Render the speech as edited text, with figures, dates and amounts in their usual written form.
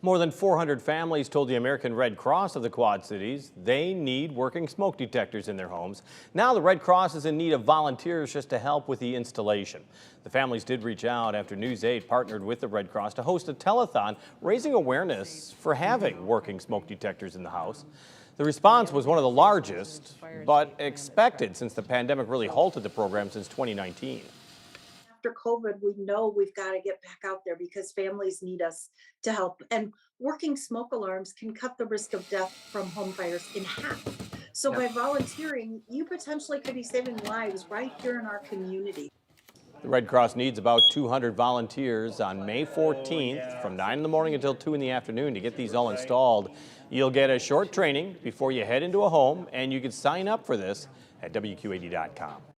More than 400 families told the American Red Cross of the Quad Cities they need working smoke detectors in their homes. Now the Red Cross is in need of volunteers just to help with the installation. The families did reach out after News 8 partnered with the Red Cross to host a telethon raising awareness for having working smoke detectors in the house. The response was one of the largest, but expected since the pandemic really halted the program since 2019. After COVID, we know we've got to get back out there because families need us to help. And working smoke alarms can cut the risk of death from home fires in half. So by volunteering, you potentially could be saving lives right here in our community. The Red Cross needs about 200 volunteers on May 14th from 9 in the morning until 2 in the afternoon to get these all installed. You'll get a short training before you head into a home, and you can sign up for this at WQAD.com.